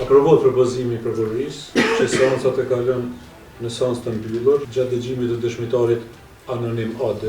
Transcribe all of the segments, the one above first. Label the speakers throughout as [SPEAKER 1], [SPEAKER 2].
[SPEAKER 1] Aprovohet propozimi i prokurorisë që seancat e kalon në seancë të mbyllur gjatë dëgjimit të dëshmitarit anonim AD.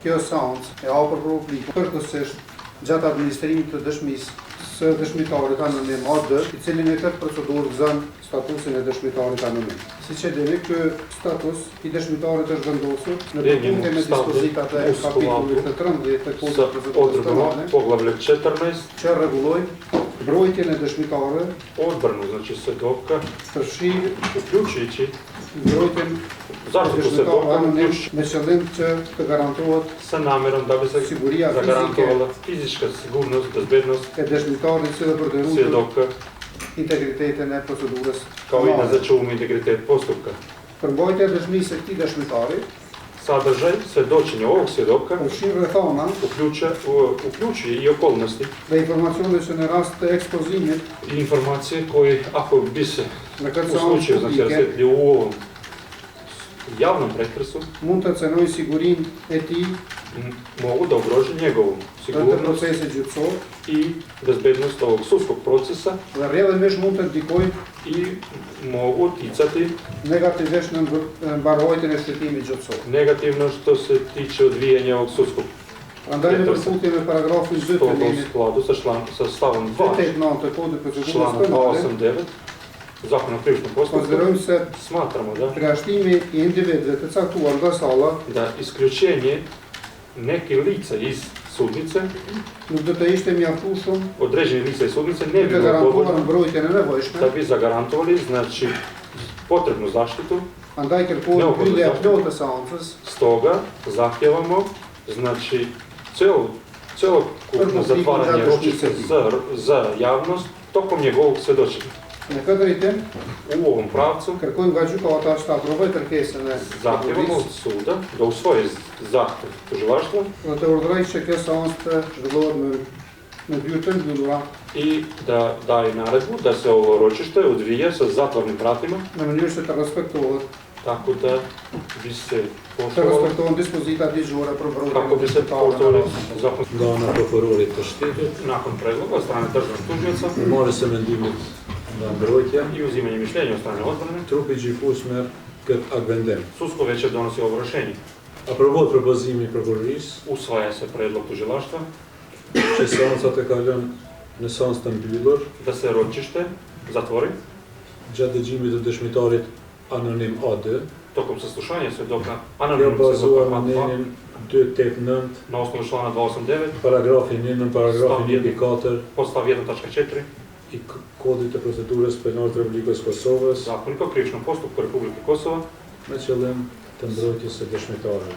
[SPEAKER 2] Kjo seancë e hapur për publikun përkohësisht gjatë administrimit të dëshmisë së dëshmitarit anonim AD, i cili në këtë procedurë gëzon statusin e dëshmitarit anonim. Siç e dini, ky status i dëshmitarit është vendosur në përputhje me dispozitat e kapitullit të 13 të Kodit Procedurës Penale,
[SPEAKER 3] Poglavlje 14,
[SPEAKER 2] që rregullojnë mbrojtjen e dëshmitarëve,
[SPEAKER 3] odbranu, znači svedoka,
[SPEAKER 2] përfshirë
[SPEAKER 3] uključujući
[SPEAKER 2] mbrojtjen
[SPEAKER 3] zaštitu svedoka,
[SPEAKER 2] me qëllim që të garantohet
[SPEAKER 3] sa namjerom da bi se
[SPEAKER 2] siguria
[SPEAKER 3] zagarantovala fizička sigurnost, bezbednost
[SPEAKER 2] e dëshmitarit si dhe për të ruajtur
[SPEAKER 3] svjedoka,
[SPEAKER 2] integritetin e procedurës
[SPEAKER 3] kao i da
[SPEAKER 2] penale.
[SPEAKER 3] začuvamo integritet postupka.
[SPEAKER 2] Përmbajtja e dëshmisë së këtij dëshmitari
[SPEAKER 3] Sadržaj svedočenja ovog svjedoka
[SPEAKER 2] përfshin rrethana
[SPEAKER 3] uključuje i okolnosti
[SPEAKER 2] dhe informacione që në rast të ekspozimit
[SPEAKER 3] i informacije koje, ako bi se
[SPEAKER 2] në
[SPEAKER 3] u
[SPEAKER 2] këtë seancë
[SPEAKER 3] slučaju, znači
[SPEAKER 2] publike
[SPEAKER 3] rasvjetli u ovom javnom pretresu,
[SPEAKER 2] mund të cenojë sigurinë e tij
[SPEAKER 3] mogu da ugrože njegovu
[SPEAKER 2] në të
[SPEAKER 3] sigurnost
[SPEAKER 2] procesit gjyqësor
[SPEAKER 3] i bezbednost ovog sudskog procesa
[SPEAKER 2] dhe rrjedhimisht mund të ndikojnë
[SPEAKER 3] i mogu ticati
[SPEAKER 2] negativisht në mbarojtjen e shqyrtimit gjyqësor.
[SPEAKER 3] negativno što se tiče odvijanja ovog sudskog
[SPEAKER 2] Prandaj në përputhje me paragrafin 2 të
[SPEAKER 3] stoga u
[SPEAKER 2] ligjit
[SPEAKER 3] skladu sa stavom 2
[SPEAKER 2] 289 të Kodit Procedurës
[SPEAKER 3] člana
[SPEAKER 2] Penale,
[SPEAKER 3] 289 Zakona o krivičnom postupku,
[SPEAKER 2] konsiderojmë se
[SPEAKER 3] smatramo da
[SPEAKER 2] përjashtimi i individëve të caktuar nga salla
[SPEAKER 3] da isključenje neke lica iz sudnice,
[SPEAKER 2] nuk do të ishte mjaftueshëm
[SPEAKER 3] određenih lica iz sudnice ne bi
[SPEAKER 2] të
[SPEAKER 3] bilo
[SPEAKER 2] garantuar
[SPEAKER 3] dovoljno
[SPEAKER 2] mbrojtjen e nevojshme.
[SPEAKER 3] da bi zagarantovali, znači, potrebnu zaštitu.
[SPEAKER 2] Andaj kërkohet
[SPEAKER 3] Neophodno
[SPEAKER 2] mbyllja e
[SPEAKER 3] zaštitu.
[SPEAKER 2] plotë të seancës
[SPEAKER 3] Stoga zahtjevamo, znači, celokupno zatvaranje ročišta za javnost tokom njegovog svedočenja.
[SPEAKER 2] në këtë drejtim.
[SPEAKER 3] U ovom pravcu
[SPEAKER 2] Kërkojmë nga gjykata të aprovojë kërkesën e
[SPEAKER 3] zahtjevamo od suda da usvoji zahtjev tužilaštva
[SPEAKER 2] dhe të urdhërojë që kjo seancë të zhvillohet në dyert të mbyllura
[SPEAKER 3] i da daje naredbu da se ovo ročište odvija sa zatvornim vratima,
[SPEAKER 2] në mënyrë që të respektohet
[SPEAKER 3] tako da bi se
[SPEAKER 2] të
[SPEAKER 3] poštovalo,
[SPEAKER 2] respektohen dispozitat ligjore për
[SPEAKER 3] kako
[SPEAKER 2] mbrojtjen
[SPEAKER 3] bi
[SPEAKER 2] e
[SPEAKER 3] se poštovali zakon.
[SPEAKER 1] Nga ana prokurorit të shtetit,
[SPEAKER 3] Nakon predloga od strane državnog tužioca
[SPEAKER 1] marrjes së mendimit nga mbrojtja,
[SPEAKER 3] i uzimanje mišljenja od strane odbrane,
[SPEAKER 1] trupi gjykues merr këtë akvendim.
[SPEAKER 3] sudsko veće donosi ovo rješenje.
[SPEAKER 1] Aprovohet propozimi i prokurorisë
[SPEAKER 3] Usvaja se predlog tužilaštva
[SPEAKER 1] që seancat e kalon në seancë të mbyllur
[SPEAKER 3] da se ročište zatvori
[SPEAKER 1] gjatë dëgjimit të dëshmitarit anonim AD,
[SPEAKER 3] tokom saslušanja svedoka
[SPEAKER 1] kjo
[SPEAKER 3] anonimnog
[SPEAKER 1] bazuar
[SPEAKER 3] svedoka
[SPEAKER 1] në nenin 289,
[SPEAKER 3] na osnovu člana 289,
[SPEAKER 1] paragrafin 1 në paragrafin 1.4
[SPEAKER 3] podstav 1.4
[SPEAKER 1] i Kodit të Procedurës Penale të Republikës Kosovës
[SPEAKER 3] Zakonika o krivičnom postupku Republike Kosova
[SPEAKER 1] me qëllim të mbrojtjes së dëshmitarëve.